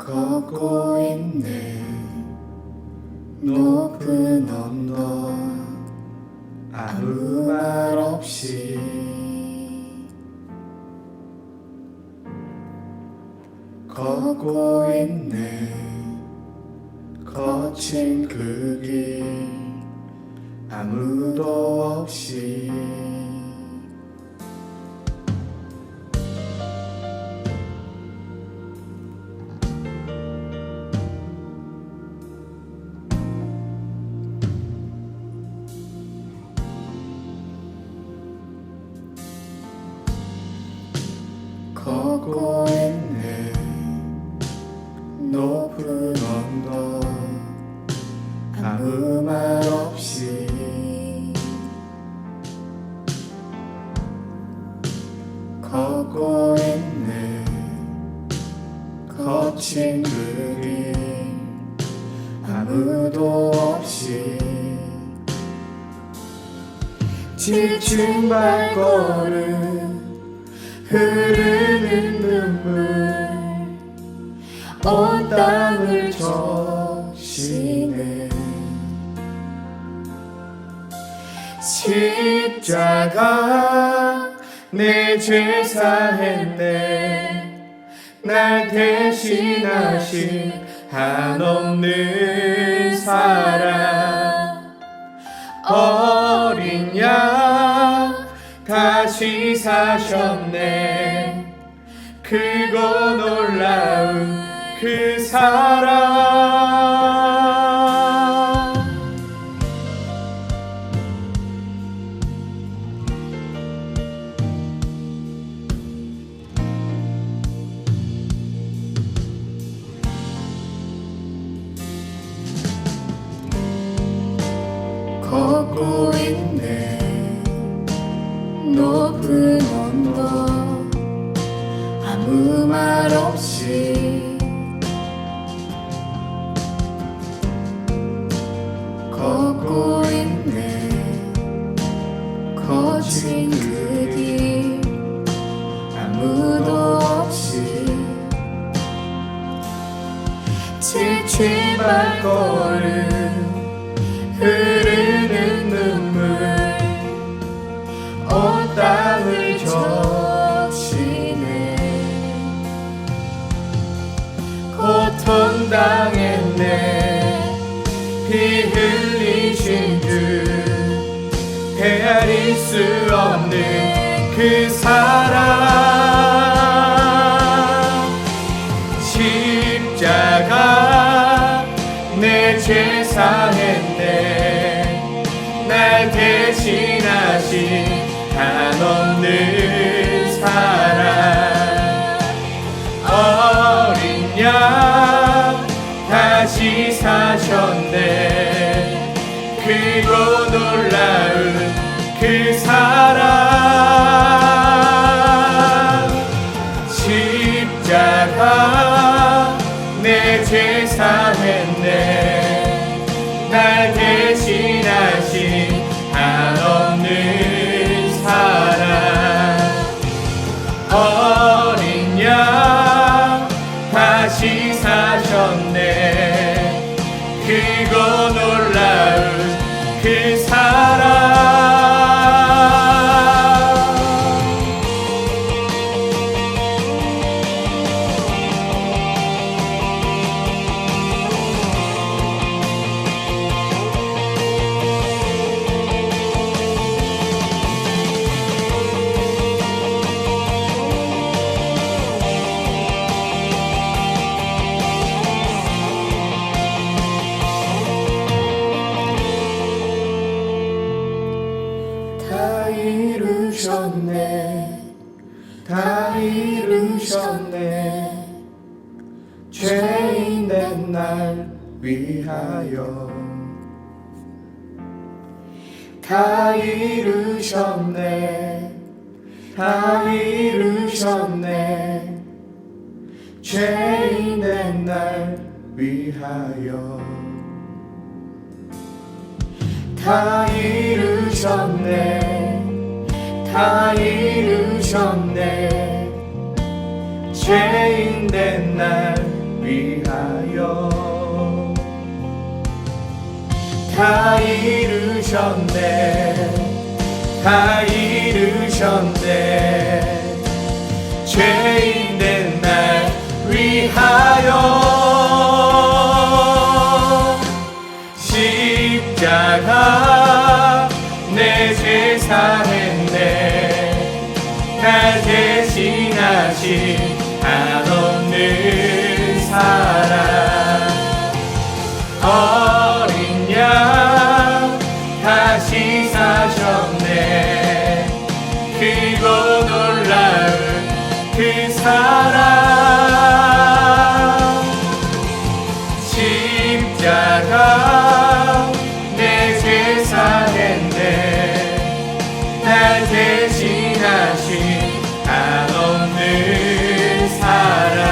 걷고 있네. 높은 언덕 아무 말 없이 걷고 있네. 거친 그 길 아무도 없이 걷고 있네. 높은 언덕 아무 말 없이 걷고 있네. 거친 그 길 아무도 없이 지친 발걸음 흐르는 눈물 온 땅을 적시네. 십자가 내 죄 사했네. 날 대신하신 한없는 사랑. 어린 양 다시 사셨네. 크고 놀라운 그 사랑. 걷고 있네. 높은 언덕 아무 말 없이 걷고 있네. 거친 그 길 아무도 없이 지친 발걸음 흐르는 눈물 온 땅을 적시네. 고통당했네. 피 흘리신 주 헤아릴 수 없는 그 사랑. 십자가 내 죄 사했네. 날 대신하신 한없는 사랑. 어린 양 다시 사셨네. 크고 놀라운 그 사랑. 십자가 내 죄 사했네. 날 대신하신 한없는 사랑. 어린 양 다시 사셨네. 크고 놀라운 그 사랑. 다 이루셨네. 죄인 된 날 위하여 다 이루셨네. 다 이루셨네. 죄인 된 날 위하여 다 이루셨네. 다 이루셨네. 죄인 된 날 위하여 다 이루셨네 다 이루셨네 죄인된 날 위하여 십자가 내 죄 사했네 날 대신하신 한없는 사랑 어린 양 다시 사셨네 크고 놀라운 그 사랑 십자가 내 죄 사했네 날 대신하신 한없는 사랑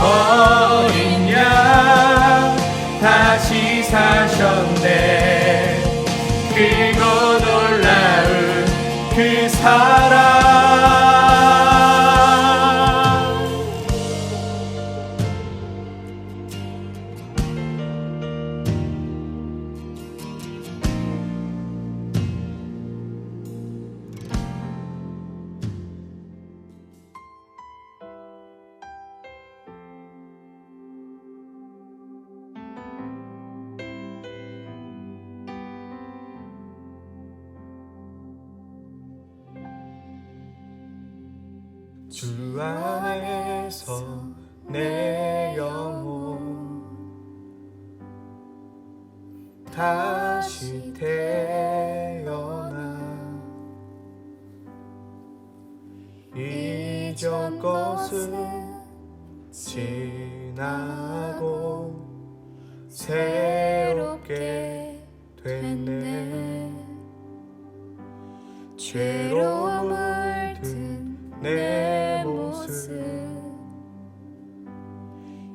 어린 양 다시 사셨네 크고 놀라운 그 사랑 주 안에서 내 영혼 다시 태어나 이전 것은 지나고 새롭게 됐네 죄로움을 든 내 모습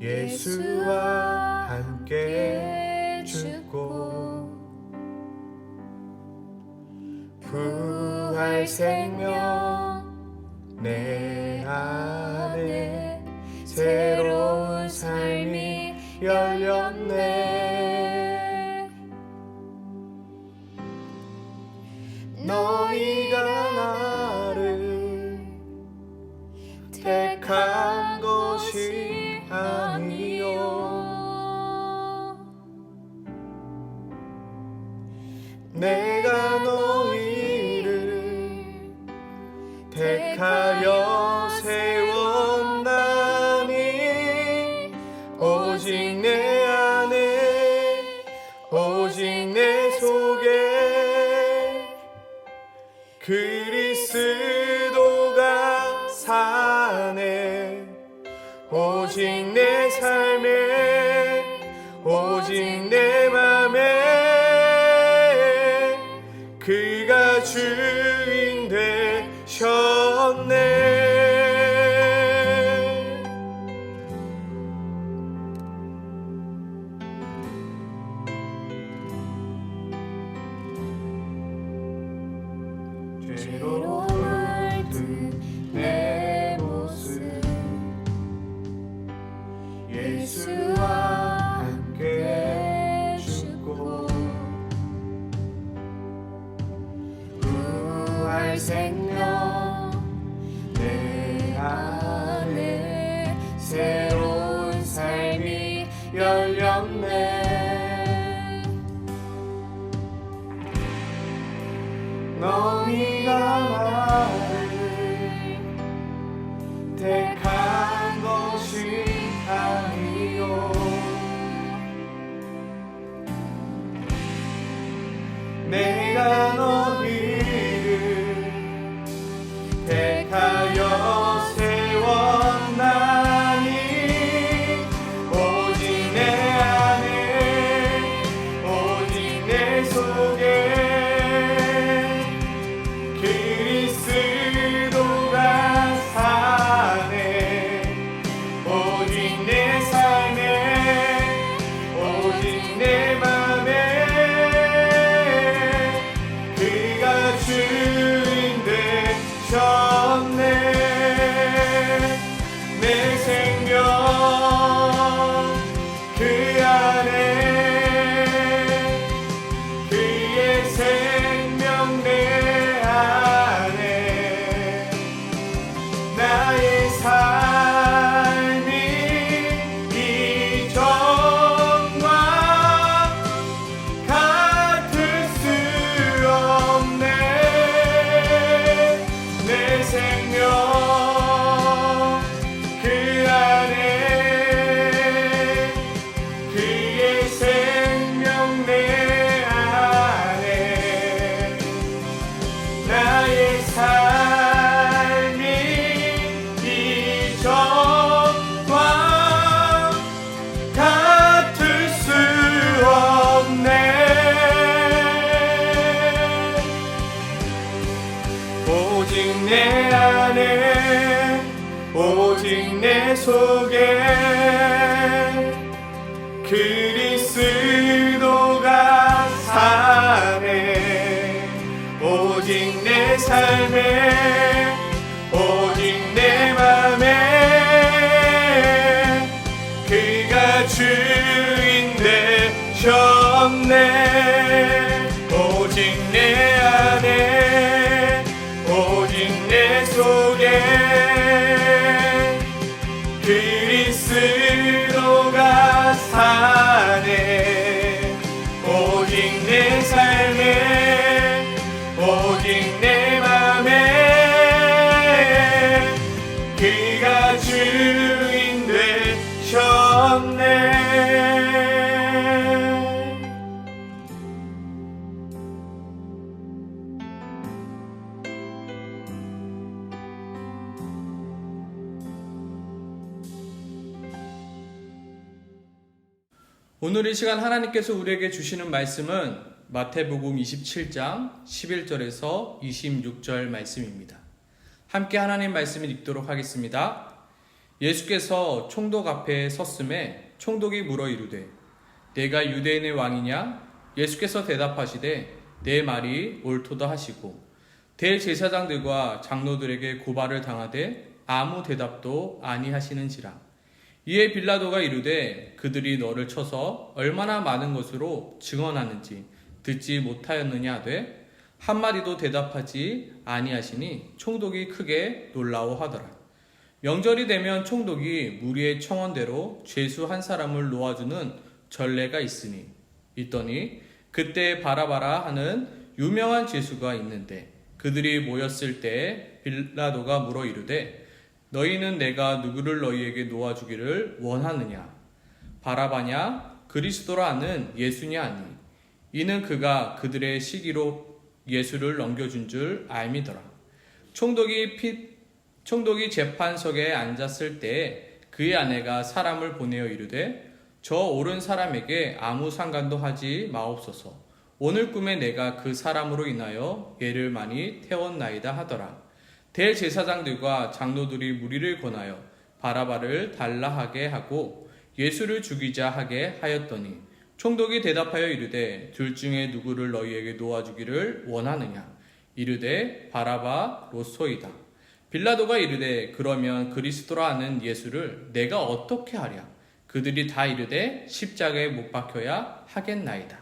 예수와 함께 죽고 부활 생명 내 안에 새로운 삶이 열렸네 너희가 나를 택한 것이 아니요 내가 너희를 택하여 세웠나니 오직 내 안에 오직 내 속에 그리스도가 사네 오직 내 삶에 오직 내 맘에 그가 주인 되셨네 죄로 물든 내 모습 예수와 함께 죽고 부활 생명 내 안에 새로운 삶이 열렸네 너희가 나를 택한 것이 아니요 속에 그리스도가 사네. 오직 내 삶에 오직 내 맘에 그가 주인 되셨네. 오직 내 안에 오직 내 속에 그리스도가 사네. 오직 내 삶에 오직 내 맘에 그가 주인 되셨네. 오늘 이 시간 하나님께서 우리에게 주시는 말씀은 마태복음 27장 11절에서 26절 말씀입니다. 함께 하나님 말씀을 읽도록 하겠습니다. 예수께서 총독 앞에 섰음에 총독이 물어 이르되 내가 유대인의 왕이냐? 예수께서 대답하시되 내 말이 옳도다 하시고 대제사장들과 장로들에게 고발을 당하되 아무 대답도 아니하시는지라. 이에 빌라도가 이르되 그들이 너를 쳐서 얼마나 많은 것으로 증언하는지 듣지 못하였느냐 하되 한마디도 대답하지 아니하시니 총독이 크게 놀라워하더라. 명절이 되면 총독이 무리의 청원대로 죄수 한 사람을 놓아주는 전례가 있더니 그때 바라바라 하는 유명한 죄수가 있는데 그들이 모였을 때 빌라도가 물어 이르되 너희는 내가 누구를 너희에게 놓아주기를 원하느냐? 바라바냐? 그리스도라 하는 예수냐 하니 이는 그가 그들의 시기로 예수를 넘겨준 줄 알미더라. 총독이 재판석에 앉았을 때 그의 아내가 사람을 보내어 이르되 저 옳은 사람에게 아무 상관도 하지 마옵소서. 오늘 꿈에 내가 그 사람으로 인하여 예를 많이 태웠나이다 하더라. 대제사장들과 장로들이 무리를 권하여 바라바를 달라하게 하고 예수를 죽이자 하게 하였더니 총독이 대답하여 이르되 둘 중에 누구를 너희에게 놓아주기를 원하느냐? 이르되 바라바로소이다. 빌라도가 이르되 그러면 그리스도라 하는 예수를 내가 어떻게 하랴? 그들이 다 이르되 십자가에 못 박혀야 하겠나이다.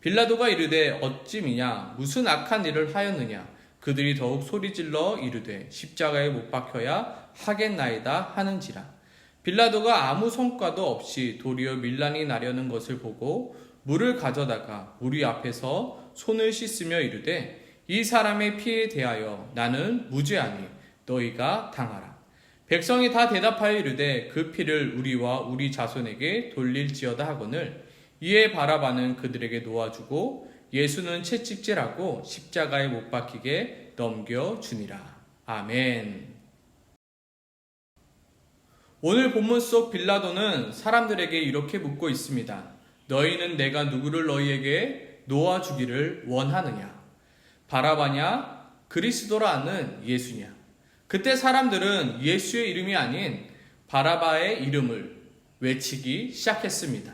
빌라도가 이르되 어찌미냐? 무슨 악한 일을 하였느냐? 그들이 더욱 소리질러 이르되 십자가에 못 박혀야 하겠나이다 하는지라. 빌라도가 아무 성과도 없이 도리어 밀란이 나려는 것을 보고 물을 가져다가 무리 앞에서 손을 씻으며 이르되 이 사람의 피에 대하여 나는 무죄하니 너희가 당하라. 백성이 다 대답하여 이르되 그 피를 우리와 우리 자손에게 돌릴지어다 하거늘. 이에 바라바는 그들에게 놓아주고 예수는 채찍질하고 십자가에 못 박히게 넘겨주니라. 아멘. 오늘 본문 속 빌라도는 사람들에게 이렇게 묻고 있습니다. 너희는 내가 누구를 너희에게 놓아주기를 원하느냐? 바라바냐? 그리스도라 하는 예수냐? 그때 사람들은 예수의 이름이 아닌 바라바의 이름을 외치기 시작했습니다.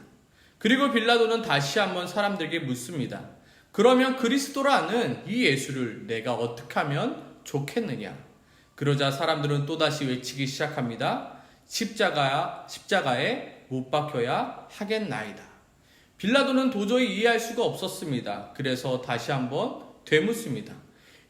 그리고 빌라도는 다시 한번 사람들에게 묻습니다. 그러면 그리스도라는 이 예수를 내가 어떻게 하면 좋겠느냐? 그러자 사람들은 또다시 외치기 시작합니다. 십자가에 못 박혀야 하겠나이다. 빌라도는 도저히 이해할 수가 없었습니다. 그래서 다시 한번 되묻습니다.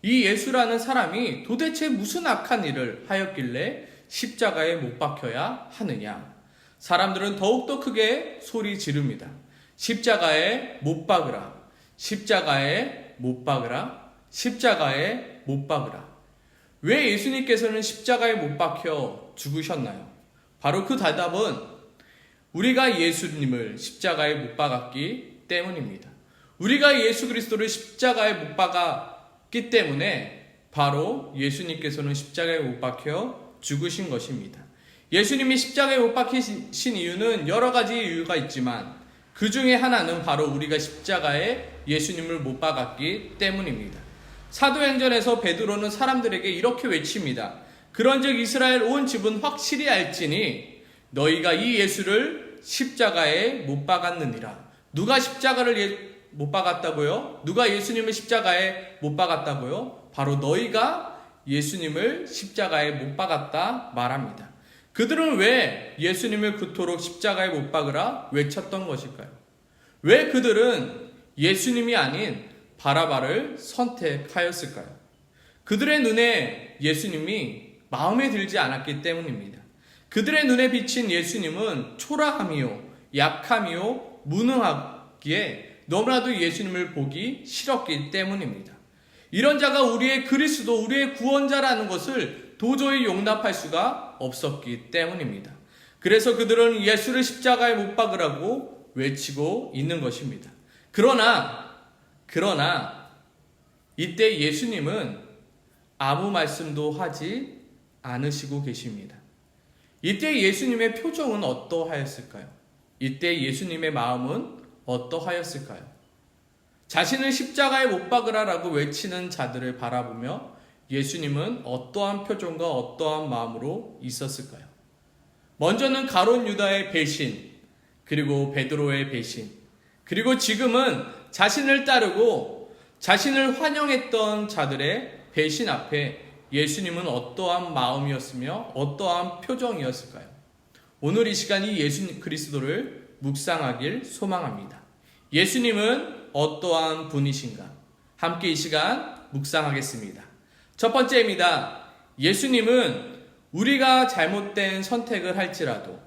이 예수라는 사람이 도대체 무슨 악한 일을 하였길래 십자가에 못 박혀야 하느냐? 사람들은 더욱더 크게 소리 지릅니다. 십자가에 못 박으라. 십자가에 못 박으라. 십자가에 못 박으라. 왜 예수님께서는 십자가에 못 박혀 죽으셨나요? 바로 그 대답은 우리가 예수님을 십자가에 못 박았기 때문입니다. 우리가 예수 그리스도를 십자가에 못 박았기 때문에 바로 예수님께서는 십자가에 못 박혀 죽으신 것입니다. 예수님이 십자가에 못 박히신 이유는 여러 가지 이유가 있지만 그 중에 하나는 바로 우리가 십자가에 예수님을 못 박았기 때문입니다. 사도행전에서 베드로는 사람들에게 이렇게 외칩니다. 그런즉 이스라엘 온 집은 확실히 알지니 너희가 이 예수를 십자가에 못 박았느니라. 누가 십자가를 못 박았다고요? 누가 예수님을 십자가에 못 박았다고요? 바로 너희가 예수님을 십자가에 못 박았다 말합니다. 그들은 왜 예수님을 그토록 십자가에 못 박으라 외쳤던 것일까요? 왜 그들은 예수님이 아닌 바라바를 선택하였을까요? 그들의 눈에 예수님이 마음에 들지 않았기 때문입니다. 그들의 눈에 비친 예수님은 초라함이요, 약함이요, 무능하기에 너무나도 예수님을 보기 싫었기 때문입니다. 이런 자가 우리의 그리스도, 우리의 구원자라는 것을 도저히 용납할 수가 없었기 때문입니다. 그래서 그들은 예수를 십자가에 못 박으라고 외치고 있는 것입니다. 그러나 이때 예수님은 아무 말씀도 하지 않으시고 계십니다. 이때 예수님의 표정은 어떠하였을까요? 이때 예수님의 마음은 어떠하였을까요? 자신을 십자가에 못 박으라라고 외치는 자들을 바라보며 예수님은 어떠한 표정과 어떠한 마음으로 있었을까요? 먼저는 가룟 유다의 배신, 그리고 베드로의 배신, 그리고 지금은 자신을 따르고 자신을 환영했던 자들의 배신 앞에 예수님은 어떠한 마음이었으며 어떠한 표정이었을까요? 오늘 이 시간이 예수 그리스도를 묵상하길 소망합니다. 예수님은 어떠한 분이신가? 함께 이 시간 묵상하겠습니다. 첫 번째입니다. 예수님은 우리가 잘못된 선택을 할지라도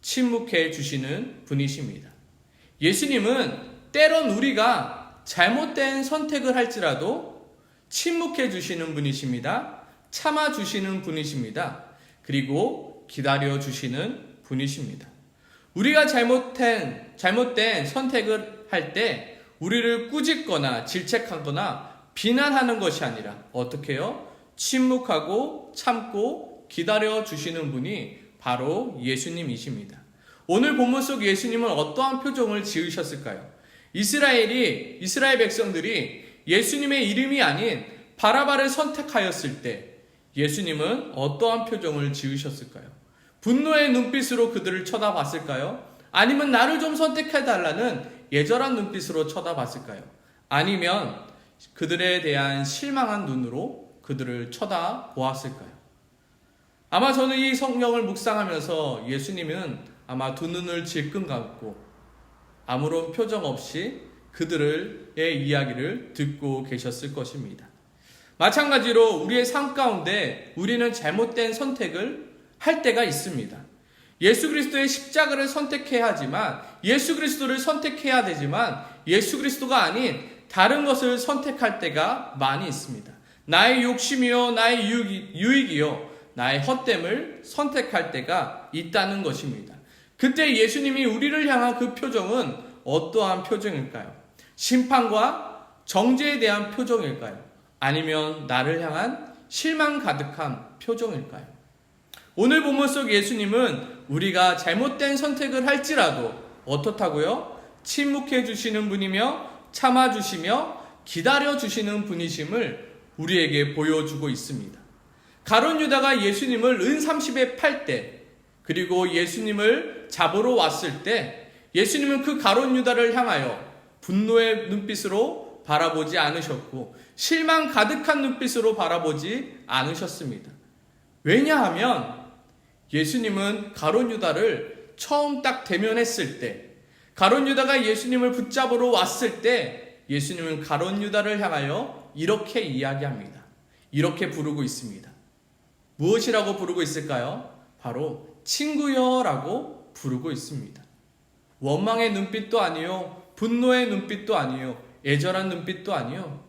침묵해 주시는 분이십니다. 예수님은 때론 우리가 잘못된 선택을 할지라도 침묵해 주시는 분이십니다. 참아 주시는 분이십니다. 그리고 기다려 주시는 분이십니다. 우리가 잘못된 선택을 할 때 우리를 꾸짖거나 질책하거나 비난하는 것이 아니라 어떻게 해요? 침묵하고 참고 기다려 주시는 분이 바로 예수님이십니다. 오늘 본문 속 예수님은 어떠한 표정을 지으셨을까요? 이스라엘 백성들이 예수님의 이름이 아닌 바라바를 선택하였을 때 예수님은 어떠한 표정을 지으셨을까요? 분노의 눈빛으로 그들을 쳐다봤을까요? 아니면 나를 좀 선택해달라는 예절한 눈빛으로 쳐다봤을까요? 아니면 그들에 대한 실망한 눈으로 그들을 쳐다보았을까요? 아마 저는 이 성경을 묵상하면서 예수님은 아마 두 눈을 질끈 감고 아무런 표정 없이 그들의 이야기를 듣고 계셨을 것입니다. 마찬가지로 우리의 삶 가운데 우리는 잘못된 선택을 할 때가 있습니다. 예수 그리스도의 십자가를 선택해야 하지만, 예수 그리스도를 선택해야 되지만 예수 그리스도가 아닌 다른 것을 선택할 때가 많이 있습니다. 나의 욕심이요, 나의 유익이요, 나의 헛됨을 선택할 때가 있다는 것입니다. 그때 예수님이 우리를 향한 그 표정은 어떠한 표정일까요? 심판과 정죄에 대한 표정일까요? 아니면 나를 향한 실망 가득한 표정일까요? 오늘 본문 속 예수님은 우리가 잘못된 선택을 할지라도 어떻다고요? 침묵해 주시는 분이며 참아 주시며 기다려 주시는 분이심을 우리에게 보여주고 있습니다. 가룟 유다가 예수님을 은 30에 팔 때, 그리고 예수님을 잡으러 왔을 때 예수님은 그 가룟 유다를 향하여 분노의 눈빛으로 바라보지 않으셨고 실망 가득한 눈빛으로 바라보지 않으셨습니다. 왜냐하면 예수님은 가룟 유다를 처음 딱 대면했을 때, 가룟 유다가 예수님을 붙잡으러 왔을 때 예수님은 가룟 유다를 향하여 이렇게 이야기합니다. 이렇게 부르고 있습니다. 무엇이라고 부르고 있을까요? 바로 친구여라고 부르고 있습니다. 원망의 눈빛도 아니요, 분노의 눈빛도 아니요, 애절한 눈빛도 아니요,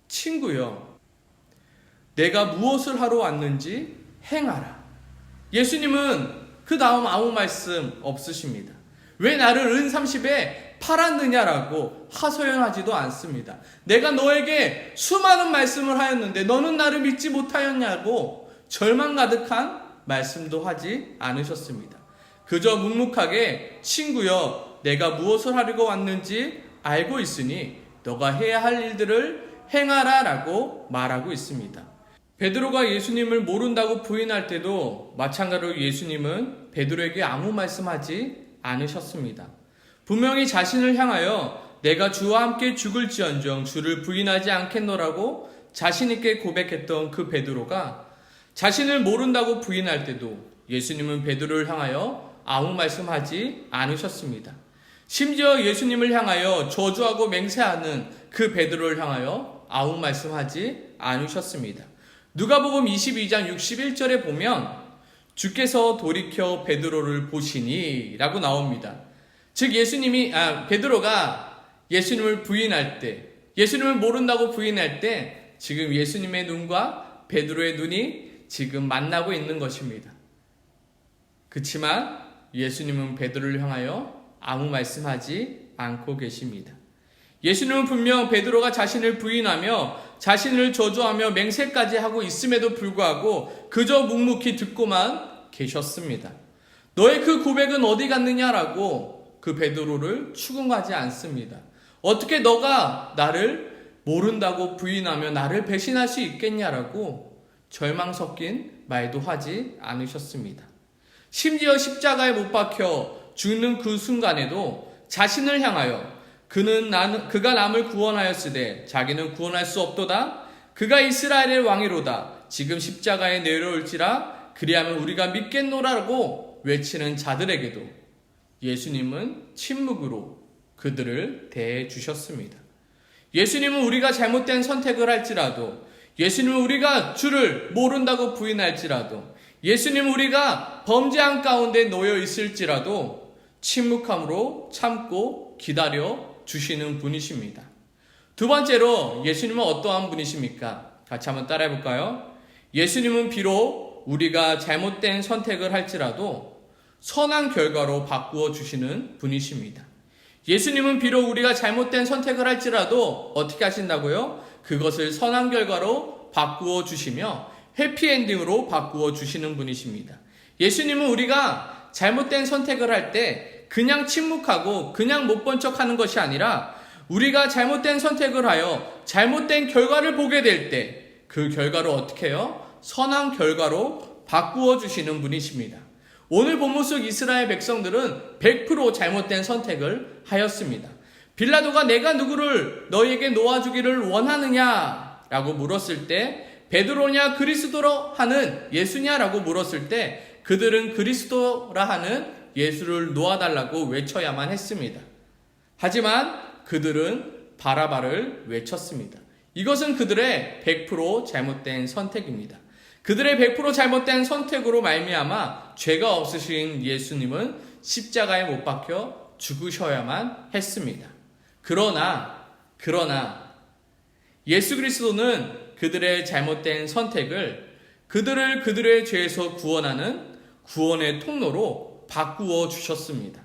친구여, 내가 무엇을 하러 왔는지 행하라. 예수님은 그 다음 아무 말씀 없으십니다. 왜 나를 은 30에 팔았느냐라고 하소연하지도 않습니다. 내가 너에게 수많은 말씀을 하였는데 너는 나를 믿지 못하였냐고 절망 가득한 말씀도 하지 않으셨습니다. 그저 묵묵하게 친구여, 내가 무엇을 하려고 왔는지 알고 있으니 너가 해야 할 일들을 행하라 라고 말하고 있습니다. 베드로가 예수님을 모른다고 부인할 때도 마찬가지로 예수님은 베드로에게 아무 말씀하지 않으셨습니다. 분명히 자신을 향하여 내가 주와 함께 죽을지언정 주를 부인하지 않겠노라고 자신 있게 고백했던 그 베드로가 자신을 모른다고 부인할 때도 예수님은 베드로를 향하여 아무 말씀하지 않으셨습니다. 심지어 예수님을 향하여 저주하고 맹세하는 그 베드로를 향하여 아무 말씀하지 않으셨습니다. 누가복음 22장 61절에 보면 주께서 돌이켜 베드로를 보시니 라고 나옵니다. 즉 베드로가 예수님을 부인할 때, 예수님을 모른다고 부인할 때 지금 예수님의 눈과 베드로의 눈이 지금 만나고 있는 것입니다. 그렇지만 예수님은 베드로를 향하여 아무 말씀하지 않고 계십니다. 예수님은 분명 베드로가 자신을 부인하며 자신을 저주하며 맹세까지 하고 있음에도 불구하고 그저 묵묵히 듣고만 계셨습니다. 너의 그 고백은 어디 갔느냐라고 그 베드로를 추궁하지 않습니다. 어떻게 너가 나를 모른다고 부인하며 나를 배신할 수 있겠냐라고 절망 섞인 말도 하지 않으셨습니다. 심지어 십자가에 못 박혀 죽는 그 순간에도 자신을 향하여 그가 남을 구원하였으되 자기는 구원할 수 없도다. 그가 이스라엘의 왕이로다. 지금 십자가에 내려올지라 그리하면 우리가 믿겠노라고 외치는 자들에게도 예수님은 침묵으로 그들을 대해 주셨습니다. 예수님은 우리가 잘못된 선택을 할지라도, 예수님은 우리가 주를 모른다고 부인할지라도, 예수님은 우리가 범죄한 가운데 놓여 있을지라도 침묵함으로 참고 기다려 주시는 분이십니다. 두 번째로 예수님은 어떠한 분이십니까? 같이 한번 따라해 볼까요? 예수님은 비록 우리가 잘못된 선택을 할지라도 선한 결과로 바꾸어 주시는 분이십니다. 예수님은 비록 우리가 잘못된 선택을 할지라도 어떻게 하신다고요? 그것을 선한 결과로 바꾸어 주시며 해피엔딩으로 바꾸어 주시는 분이십니다. 예수님은 우리가 잘못된 선택을 할 때 그냥 침묵하고 그냥 못 본 척하는 것이 아니라 우리가 잘못된 선택을 하여 잘못된 결과를 보게 될 때 그 결과를 어떻게 해요? 선한 결과로 바꾸어 주시는 분이십니다. 오늘 본문 속 이스라엘 백성들은 100% 잘못된 선택을 하였습니다. 빌라도가 내가 누구를 너희에게 놓아주기를 원하느냐 라고 물었을 때 베드로냐 그리스도라 하는 예수냐라고 물었을 때 그들은 그리스도라 하는 예수를 놓아달라고 외쳐야만 했습니다. 하지만 그들은 바라바를 외쳤습니다. 이것은 그들의 100% 잘못된 선택입니다. 그들의 100% 잘못된 선택으로 말미암아 죄가 없으신 예수님은 십자가에 못 박혀 죽으셔야만 했습니다. 그러나 예수 그리스도는 그들의 잘못된 선택을 그들을 그들의 죄에서 구원하는 구원의 통로로 바꾸어 주셨습니다.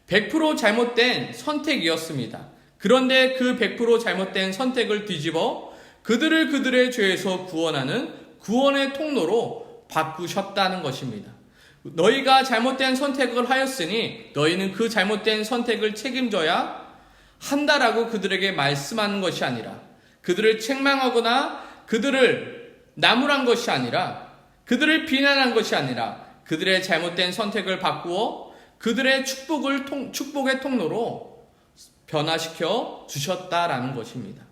100% 잘못된 선택이었습니다. 그런데 그 100% 잘못된 선택을 뒤집어 그들을 그들의 죄에서 구원하는 구원의 통로로 바꾸셨다는 것입니다. 너희가 잘못된 선택을 하였으니 너희는 그 잘못된 선택을 책임져야 한다라고 그들에게 말씀하는 것이 아니라, 그들을 책망하거나 그들을 나무란 것이 아니라, 그들을 비난한 것이 아니라 그들의 잘못된 선택을 바꾸어 그들의 축복의 통로로 변화시켜 주셨다라는 것입니다.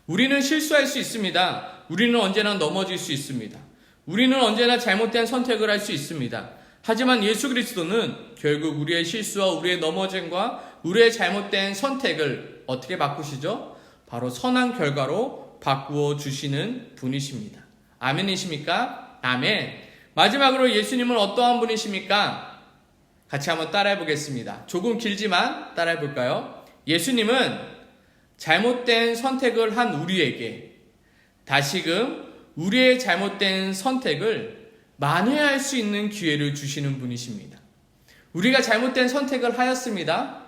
우리는 실수할 수 있습니다. 우리는 언제나 넘어질 수 있습니다. 우리는 언제나 잘못된 선택을 할 수 있습니다. 하지만 예수 그리스도는 결국 우리의 실수와 우리의 넘어짐과 우리의 잘못된 선택을 어떻게 바꾸시죠? 바로 선한 결과로 바꾸어 주시는 분이십니다. 아멘이십니까? 아멘. 마지막으로 예수님은 어떠한 분이십니까? 같이 한번 따라해 보겠습니다. 조금 길지만 따라해 볼까요? 예수님은 잘못된 선택을 한 우리에게 다시금 우리의 잘못된 선택을 만회할 수 있는 기회를 주시는 분이십니다. 우리가 잘못된 선택을 하였습니다.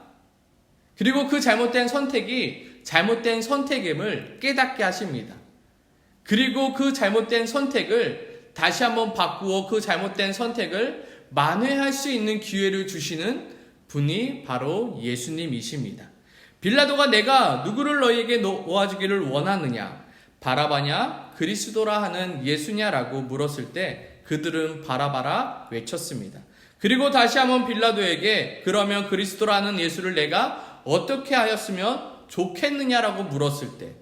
그리고 그 잘못된 선택이 잘못된 선택임을 깨닫게 하십니다. 그리고 그 잘못된 선택을 다시 한번 바꾸어 그 잘못된 선택을 만회할 수 있는 기회를 주시는 분이 바로 예수님이십니다. 빌라도가 내가 누구를 너희에게 놓아주기를 원하느냐, 바라바냐 그리스도라 하는 예수냐라고 물었을 때 그들은 바라바라 외쳤습니다. 그리고 다시 한번 빌라도에게 그러면 그리스도라는 예수를 내가 어떻게 하였으면 좋겠느냐라고 물었을 때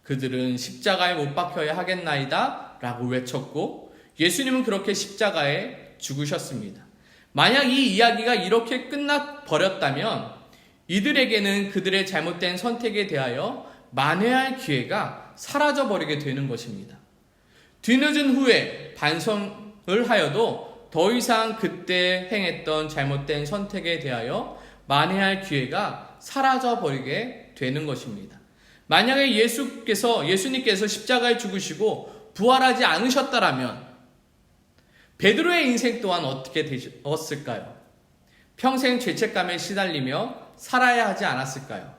그들은 십자가에 못 박혀야 하겠나이다 라고 외쳤고 예수님은 그렇게 십자가에 죽으셨습니다. 만약 이 이야기가 이렇게 끝나버렸다면 이들에게는 그들의 잘못된 선택에 대하여 만회할 기회가 사라져버리게 되는 것입니다. 뒤늦은 후에 반성을 하여도 더 이상 그때 행했던 잘못된 선택에 대하여 만회할 기회가 사라져버리게 되는 것입니다. 만약에 예수님께서 십자가에 죽으시고 부활하지 않으셨다라면 베드로의 인생 또한 어떻게 되었을까요? 평생 죄책감에 시달리며 살아야 하지 않았을까요?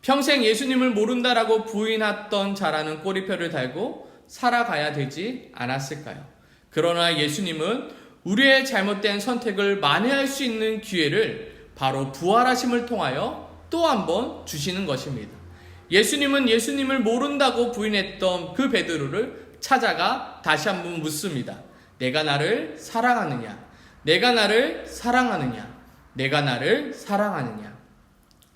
평생 예수님을 모른다라고 부인했던 자라는 꼬리표를 달고 살아가야 되지 않았을까요? 그러나 예수님은 우리의 잘못된 선택을 만회할 수 있는 기회를 바로 부활하심을 통하여 또 한 번 주시는 것입니다. 예수님은 예수님을 모른다고 부인했던 그 베드로를 찾아가 다시 한번 묻습니다. 내가 나를 사랑하느냐? 내가 나를 사랑하느냐? 내가 나를 사랑하느냐?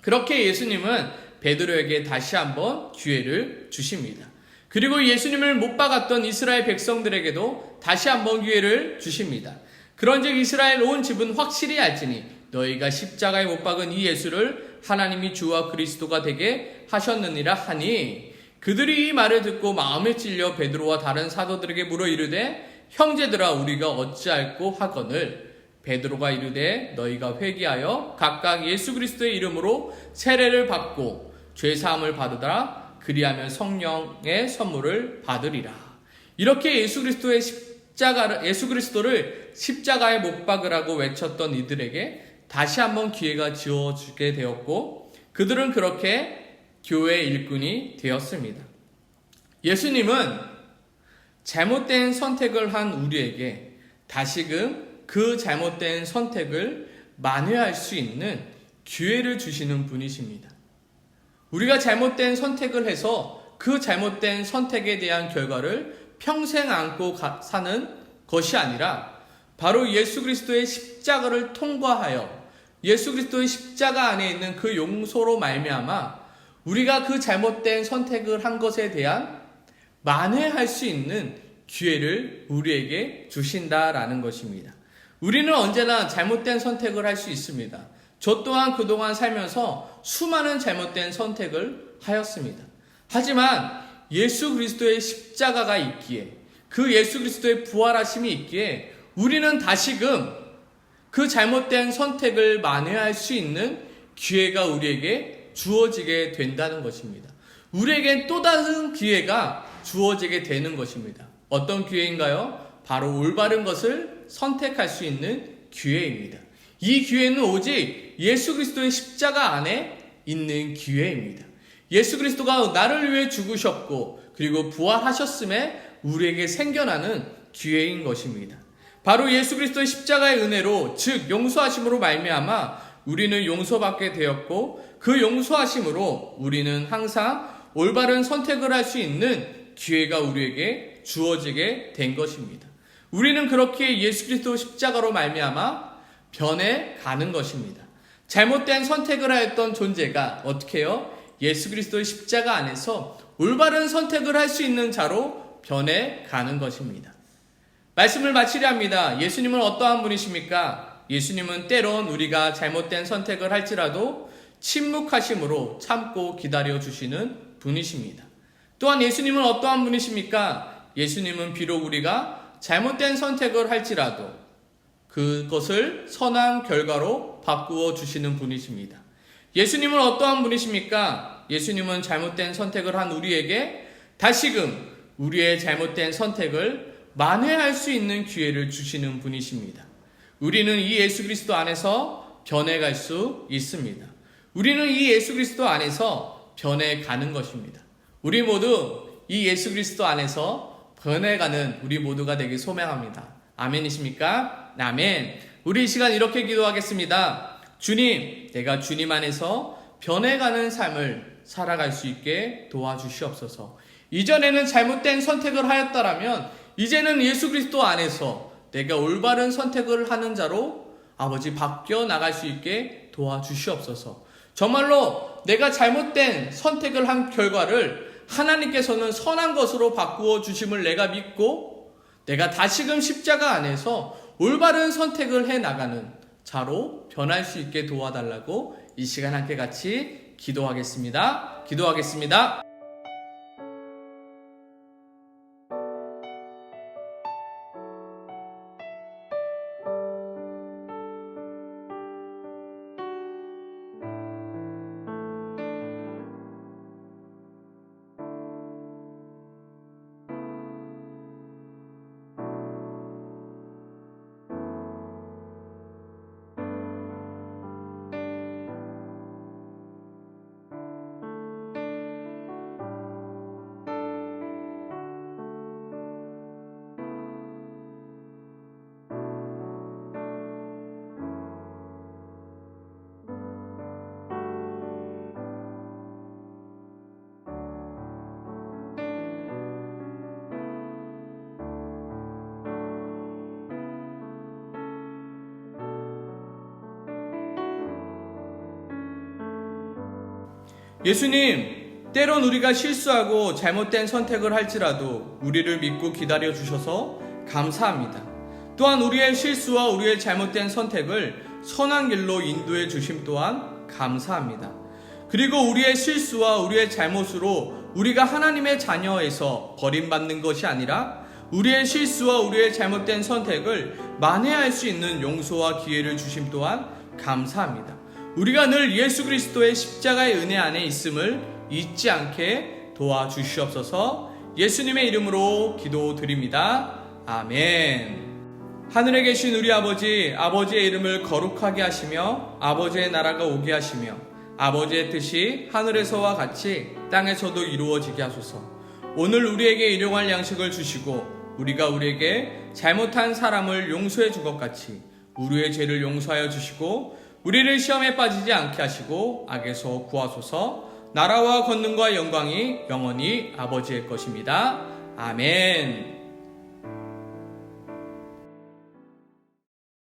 그렇게 예수님은 베드로에게 다시 한번 기회를 주십니다. 그리고 예수님을 못 박았던 이스라엘 백성들에게도 다시 한번 기회를 주십니다. 그런즉 이스라엘 온 집은 확실히 알지니 너희가 십자가에 못 박은 이 예수를 하나님이 주와 그리스도가 되게 하셨느니라 하니 그들이 이 말을 듣고 마음에 찔려 베드로와 다른 사도들에게 물어 이르되 형제들아 우리가 어찌할꼬 하거늘 베드로가 이르되 너희가 회개하여 각각 예수 그리스도의 이름으로 세례를 받고 죄사함을 받으라 그리하면 성령의 선물을 받으리라. 이렇게 예수 그리스도를 십자가에 못 박으라고 외쳤던 이들에게 다시 한번 기회가 주어지게 되었고 그들은 그렇게 교회의 일꾼이 되었습니다. 예수님은 잘못된 선택을 한 우리에게 다시금 그 잘못된 선택을 만회할 수 있는 기회를 주시는 분이십니다. 우리가 잘못된 선택을 해서 그 잘못된 선택에 대한 결과를 평생 안고 사는 것이 아니라 바로 예수 그리스도의 십자가를 통과하여 예수 그리스도의 십자가 안에 있는 그 용서로 말미암아 우리가 그 잘못된 선택을 한 것에 대한 만회할 수 있는 기회를 우리에게 주신다라는 것입니다. 우리는 언제나 잘못된 선택을 할 수 있습니다. 저 또한 그동안 살면서 수많은 잘못된 선택을 하였습니다. 하지만 예수 그리스도의 십자가가 있기에 그 예수 그리스도의 부활하심이 있기에 우리는 다시금 그 잘못된 선택을 만회할 수 있는 기회가 우리에게 주어지게 된다는 것입니다. 우리에겐 또 다른 기회가 주어지게 되는 것입니다. 어떤 기회인가요? 바로 올바른 것을 선택할 수 있는 기회입니다. 이 기회는 오직 예수 그리스도의 십자가 안에 있는 기회입니다. 예수 그리스도가 나를 위해 죽으셨고 그리고 부활하셨음에 우리에게 생겨나는 기회인 것입니다. 바로 예수 그리스도의 십자가의 은혜로 즉 용서하심으로 말미암아 우리는 용서받게 되었고 그 용서하심으로 우리는 항상 올바른 선택을 할 수 있는 기회가 우리에게 주어지게 된 것입니다. 우리는 그렇게 예수 그리스도 십자가로 말미암아 변해가는 것입니다. 잘못된 선택을 하였던 존재가 어떻게 해요? 예수 그리스도의 십자가 안에서 올바른 선택을 할 수 있는 자로 변해가는 것입니다. 말씀을 마치려 합니다. 예수님은 어떠한 분이십니까? 예수님은 때론 우리가 잘못된 선택을 할지라도 침묵하심으로 참고 기다려주시는 분이십니다. 또한 예수님은 어떠한 분이십니까? 예수님은 비록 우리가 잘못된 선택을 할지라도 그것을 선한 결과로 바꾸어 주시는 분이십니다. 예수님은 어떠한 분이십니까? 예수님은 잘못된 선택을 한 우리에게 다시금 우리의 잘못된 선택을 만회할 수 있는 기회를 주시는 분이십니다. 우리는 이 예수 그리스도 안에서 변해갈 수 있습니다. 우리는 이 예수 그리스도 안에서 변해가는 것입니다. 우리 모두 이 예수 그리스도 안에서 변해가는 우리 모두가 되길 소망합니다. 아멘이십니까? 아멘. 우리 이 시간 이렇게 기도하겠습니다. 주님, 내가 주님 안에서 변해가는 삶을 살아갈 수 있게 도와주시옵소서. 이전에는 잘못된 선택을 하였다라면 이제는 예수 그리스도 안에서 내가 올바른 선택을 하는 자로 아버지 바뀌어 나갈 수 있게 도와주시옵소서. 정말로 내가 잘못된 선택을 한 결과를 하나님께서는 선한 것으로 바꾸어 주심을 내가 믿고 내가 다시금 십자가 안에서 올바른 선택을 해 나가는 자로 변할 수 있게 도와달라고 이 시간 함께 같이 기도하겠습니다. 기도하겠습니다. 예수님, 때론 우리가 실수하고 잘못된 선택을 할지라도 우리를 믿고 기다려 주셔서 감사합니다. 또한 우리의 실수와 우리의 잘못된 선택을 선한 길로 인도해 주심 또한 감사합니다. 그리고 우리의 실수와 우리의 잘못으로 우리가 하나님의 자녀에서 버림받는 것이 아니라 우리의 실수와 우리의 잘못된 선택을 만회할 수 있는 용서와 기회를 주심 또한 감사합니다. 우리가 늘 예수 그리스도의 십자가의 은혜 안에 있음을 잊지 않게 도와주시옵소서. 예수님의 이름으로 기도드립니다. 아멘. 하늘에 계신 우리 아버지, 아버지의 이름을 거룩하게 하시며 아버지의 나라가 오게 하시며 아버지의 뜻이 하늘에서와 같이 땅에서도 이루어지게 하소서. 오늘 우리에게 일용할 양식을 주시고 우리가 우리에게 잘못한 사람을 용서해 준 것 같이 우리의 죄를 용서하여 주시고 우리를 시험에 빠지지 않게 하시고 악에서 구하소서. 나라와 권능과 영광이 영원히 아버지의 것입니다. 아멘.